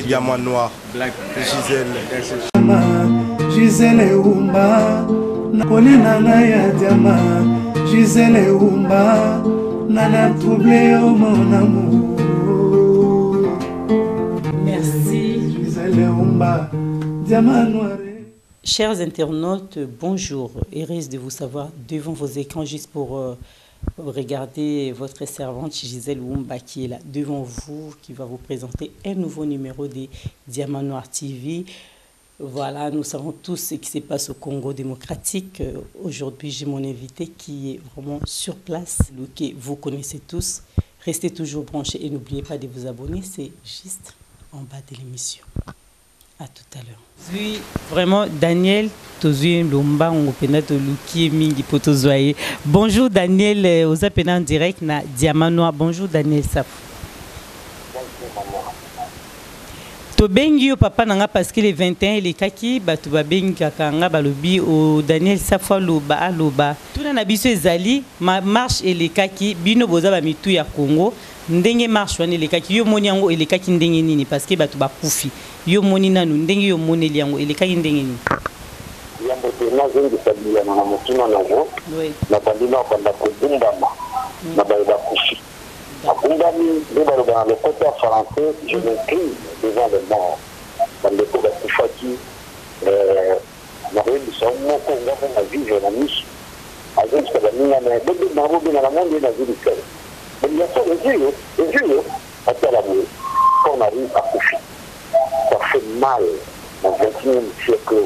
Diamant noir, Gisèle. Gisèle Oumba, Nakone Nana Diamant, Gisèle Oumba, Nana troublé au mon amour. Merci. Gisèle Oumba, Diamant noir. Chers internautes, bonjour. Heureuse de vous savoir devant vos écrans juste pour regarder votre servante Gisèle Oumba qui est là devant vous, qui va vous présenter un nouveau numéro de Diamant Noir TV. Voilà, nous savons tous ce qui se passe au Congo démocratique. Aujourd'hui, j'ai mon invité qui est vraiment sur place, que vous connaissez tous. Restez toujours branchés et n'oubliez pas de vous abonner, c'est juste en bas de l'émission. À tout à l'heure. Oui, vraiment, Daniel Tozui Lomba, on opena to Luki Mingi Potozoye. Bonjour Daniel, aux appels en direct na Diamant Noir. Bonjour Daniel Sap. To bengi yo papa nanga parce que les 21 les kaki batu ba bengi kakanga balobi o Daniel Safwa loba aloba. Tuna na biso ezali ma marche et les kaki bino boza ba mitu ya Congo. Ndenge marche wana elekaki yo moni yango elekaki ndenge nini parce que batu bakufi yo moni nanu ndenge yo moni yango elekaki ndenge nini yambo tena zengi sabila na motuna na jo na bandina kwanda kubumbama na baida kufi akumbami de baro dans le côté français je m'écris devant le mort dans le côté kufaki na rendi sa moko ngako na vivre na mishi azo ska bania na bebe na robe na monde na vie de il y a ça, les yeux, à tel amour, qu'on arrive à coucher. Ça fait mal dans le 21e siècle,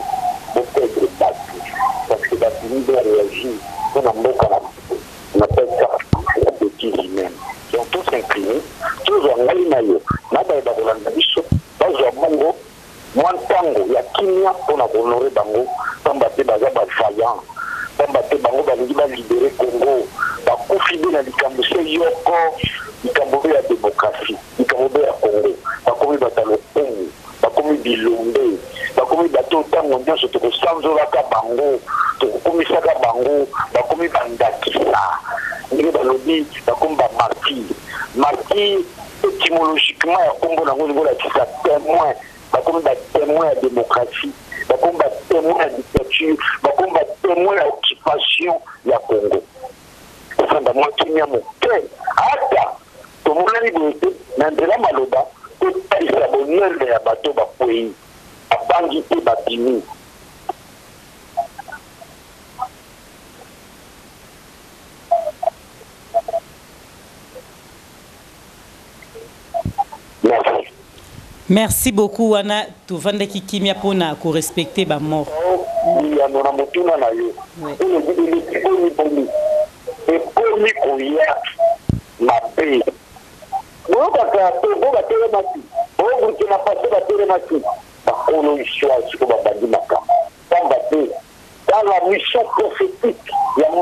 beaucoup de battus, parce que la dignité réagit, on a beaucoup à la on appelle ça la bêtise humaine. Ils ont tous incliné, tous en alimayo, nada eba kolanda biso, bazwa bongo, mwantango, ya kimia, on a honoré bango, tambate baza vaillant, tambate bango balingi ba libérer Congo. Bakufide na likambo se yoko likambo ya démocratie likambo ya Congo bakomi batalo kongo bakomi bilombe bakomi bato tango nyonso tokosanzolaka bango tokokomisaka bango bakomi bandakisa ndenge balobi bakomi bamartyr étymologiquement ya Congo nango likolakisa témoin bakomi batémoin ya démocratie bakomi batémoin ya dictature bakomi batémoin ya occupation ya Congo. Samba mwakimia moke hata tomonani bote na nzela maloba totalisa bonele ya bato bakwei abangi te babimi merci. Merci beaucoup wana tovandaki kimia pona ko respecter ba mort ya nona motuna na yo ele bideli boni boni et pour lui courir ma paix. Bon, bah, télématique. Bon, vous qui n'a pas fait la télématique. Par contre, il soit sur le bandit maca. Dans la mission prophétique, il y a un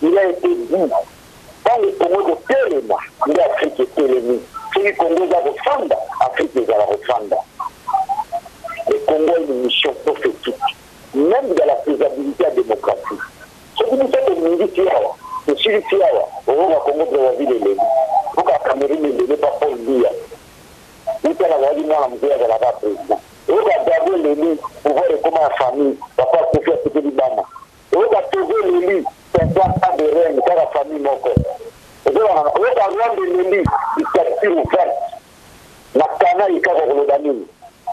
il a été dit. Dans le Congo de Téléma, il a Afrique et Télémi. C'est le Congo de Rofanda, Afrique de la Rofanda. Le Congo est une mission prophétique. Même dans la faisabilité démocratique. Ce qui nous fait de ministère, c'est celui qui a, on va commencer à vivre les pour qu'à Cameroun ne pas Paul Biya. Il y a la vie dans la misère de la président. On va garder les lits pour voir comment la famille va pas se faire ce Libana. On va trouver les lits, 50 ans de règne, dans la famille Moko. On va rendre les lits, ils capturent ouverte. La Cana, il casse le Danil.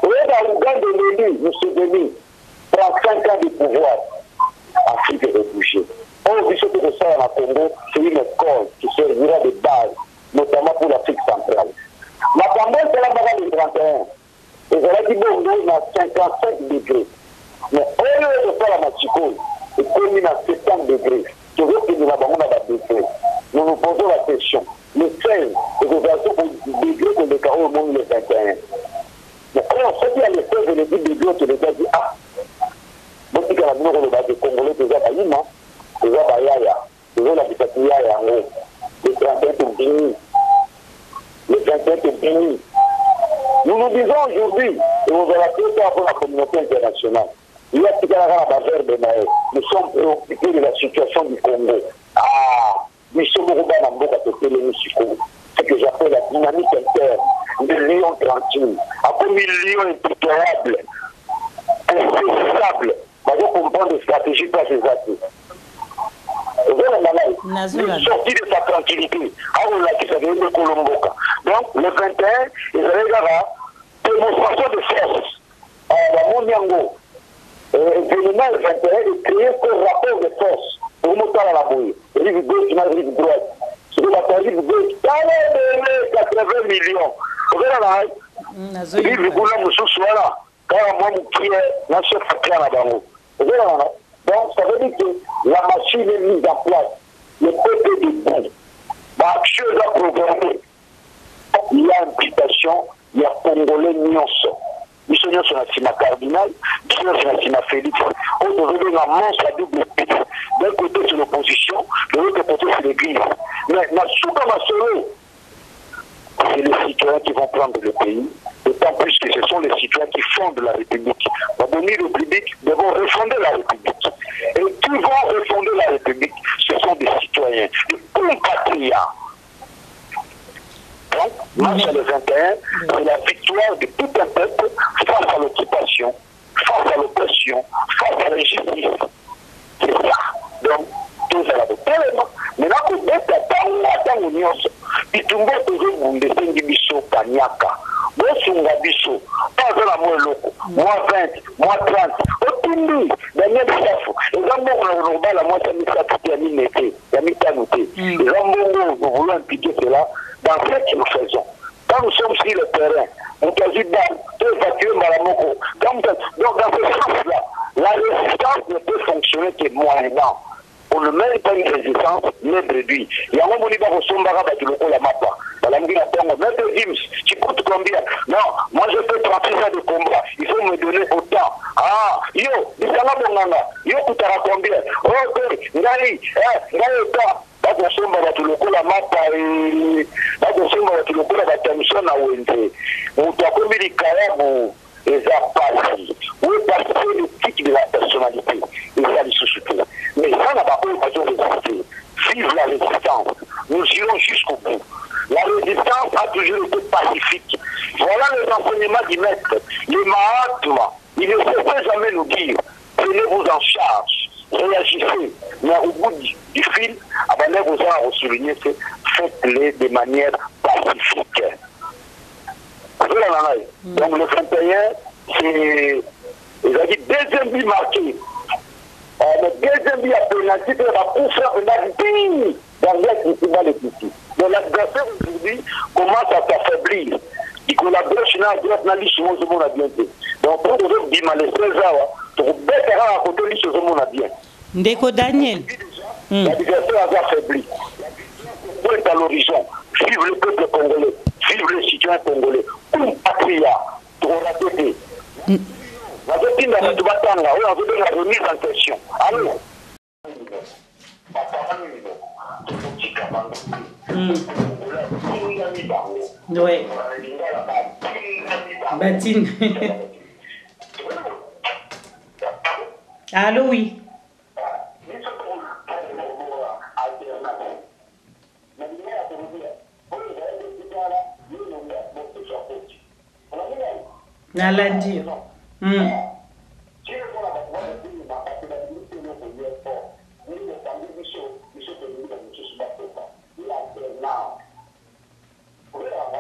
On va regarder les lits, nous souvenir, 35 ans de pouvoir. Afrique est réfugiée. On dit que ça en Congo, c'est une école qui servira de base, notamment pour l'Afrique centrale. La Cameroun, c'est la barre de 31. Et j'aurais dit, bon, on est à 55 degrés. Mais au lieu de faire la Machiko, et qu'on est à 70 degrés, je veux que nous avons un degré. Nous nous posons la question. Le 16, et nous avons un degré qu'on déclare au monde le 21. Mais quand on sait qu'il y a le 16 et le 10 degrés, on les a dit, ah, donc il y a le bas de Congolais, déjà, déjà, Bayaya, déjà, la dictature, le 31 est fini. Le 21 est fini. Nous nous disons aujourd'hui, et vous allez tout ça pour la communauté internationale, il y a la baveur de Maë. Nous sommes préoccupés de la situation du Congo. Ah, nous sommes au Rwanda, c'est ce que j'appelle la dynamique interne de lions tranquilles, à millions impitoyables, insaisissables, pour comprendre des stratégies pas ces actes. Sorti de sa tranquillité, donc le 21, ils avaient une démonstration de force. La Mondiango, l'événement 21 est créé comme rapport de force pour monter à la bouille. Rive gauche, rive droite. C'est la rive gauche, 80 millions. Vous voyez, rive gauche, nous sommes là. Quand moi, je suis là, chef de clan. Donc, ça veut dire que la machine est mise en place. Le peuple est bon. L'action est programmée. Il y a implication, il y a Congolais nyonso. Nous sommes sur la cima cardinal, nous sommes sur la cima Félix. On devait la monstre à double pied. D'un côté, c'est l'opposition, de l'autre côté, c'est l'église. Mais Nasuka Masolo, c'est les citoyens qui vont prendre le pays. D'autant plus que ce sont les citoyens qui fondent la République. Pour devenir République, ils vont refonder la République. Et qui vont refonder la République, ce sont des citoyens, des compatriotes. Donc, marche le 21, c'est la victoire de tout un peuple face à l'occupation, face à l'oppression, face à l'injustice. C'est ça. Donc, tout ça là. Maintenant, quand on est à l'union, il tombe toujours pour descendre biso Kanyaka. Bosunga biso, pas de la moins loco, moins 20, moins 30. Au Tumbi, dernier chef, les hommes vont la moitié de ça qui a mis l'été, il a mis tanouté. Les hommes vont impliquer cela dans ce que nous faisons. Quand nous sommes sur le terrain, on quasi balle, tout évacuer Malamoko. Donc, dans ce sens-là, la résistance ne peut fonctionner que moyennement. On ne mène pas une résistance, mais réduit. Il y a un moment où on va se faire la mappa. Maître Gims, tu coûtes combien? Non, moi je fais 36 ans de combat. Il faut me donner autant. Ah, yo, il s'en va bon, yo, coûtera combien? Ok, Ngali, autant. Bakosomba batulokola mapa bakosomba batulokola batamisho na wende mutu akomi likalabu eza pasi oui parce que c'est le titre de la personnalité eza lisusu te mais ça n'a pas oyo résister. Vive la résistance, nous irons jusqu'au bout. La résistance a toujours été pacifique. Voilà les enseignements du maître, les Mahatma. Il ne faut jamais nous dire prenez-vous en charge, réagissez, mais au bout du fil, vous allez souligner que faites-les de manière pacifique. Donc le 21, c'est deuxième but marqué. Le deuxième but à pénalité, c'est la pour faire un digne dans les petits. Donc l'adversaire aujourd'hui commence à s'affaiblir. Il collabore chez la droite, n'a pas de monde à bien. Donc pour vous dire, les 16 ans, pour bêter à côté de ce monde à bien. Ndeko Daniel. L'adversaire a affaibli. L'adversaire est à l'horizon. Vive le peuple congolais. Vive les citoyens congolais. Patria. Pour la tête. La tête n'a pas de bâtard. On a besoin de la remise en question. Allô? Oui. Batine. Allô, oui. Nalandir.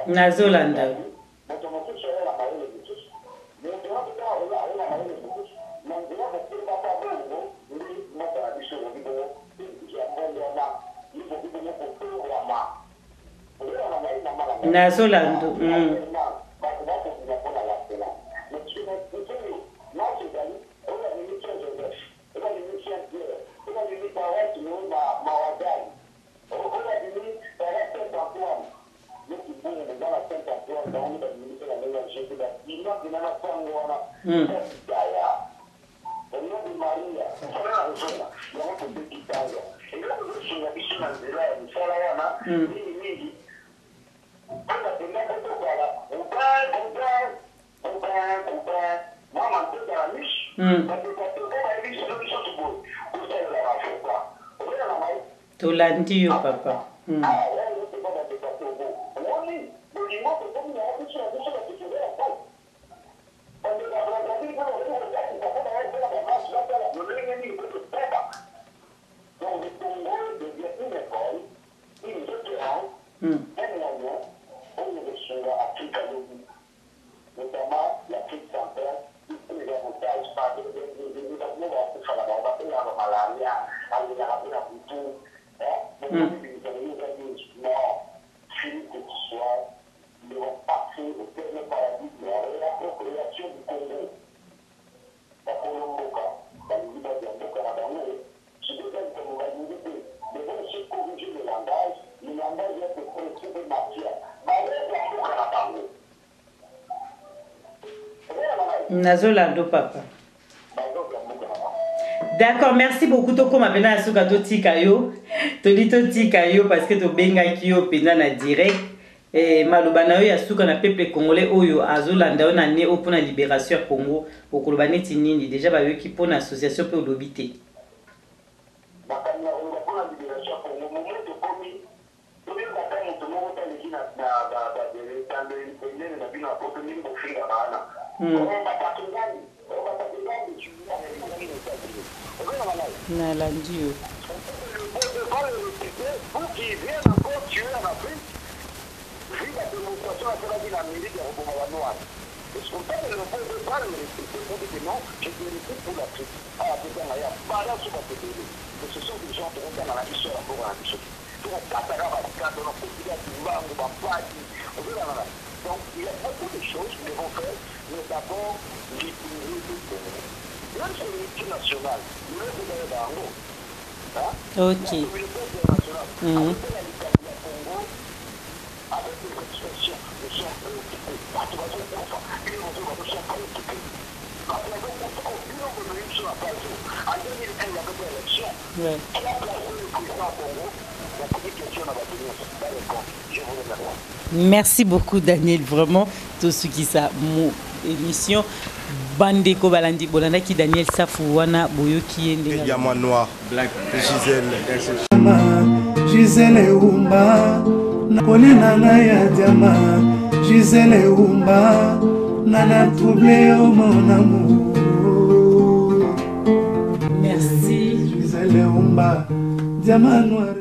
Nazolanda. Nazolando. Tolandio, papa. Nazolando papa. D'accord, merci beaucoup. Toko mapena asuka to tikayo. Tolito tikayo parce que to benga kiyo pena na direct. Malobana yo asuka na peuple congolais oyo azolanda on ane o pona libération ya Congo okolobana tinini déjà ba yo ki pona association pe olobité. Bakanya on pona libération Congo moment to komi to bi bakanya to mo ta leki na de tande ndene na bina ko to mingo finga bana. Na landio. Pour qui viennent encore tuer en Afrique, vu la démonstration à faire la Amérique et au Noir. Est-ce qu'on parle de l'Europe de parler de respecter pour dire que non, je suis respecté pour l'Afrique. Ah, c'est ça, il y a pas là sur la télé. Mais ce sont des gens qui ont dans la histoire encore à la mission. Donc, on passe à la barricade, on a fait des gens qui vont pas dire. Donc, il y a beaucoup de choses que nous devons faire, mais d'abord, l'utiliser du Congo. Même sur l'unité nationale, nous devons aller dans l'eau. Ok. La communauté internationale, avec la liberté du Congo, avec des expressions, nous sommes préoccupés. Parce que nous sommes préoccupés. Parce que nous sommes préoccupés sur la place. En 2001, il y avait des élections. Qui a placé le président au Congo? La première question à la tenir dans les comptes. Je vous remercie. Merci beaucoup Daniel, vraiment tout ce qui ça mon émission Bandeko Balandi Bolanda qui Daniel Safouana Boyoki Ende Diamant Noir Black Gisèle Oumba Kolina ya Diamant Gisèle Oumba Nana troublé oh mon amour. Merci Gisèle Oumba Diamant Noir.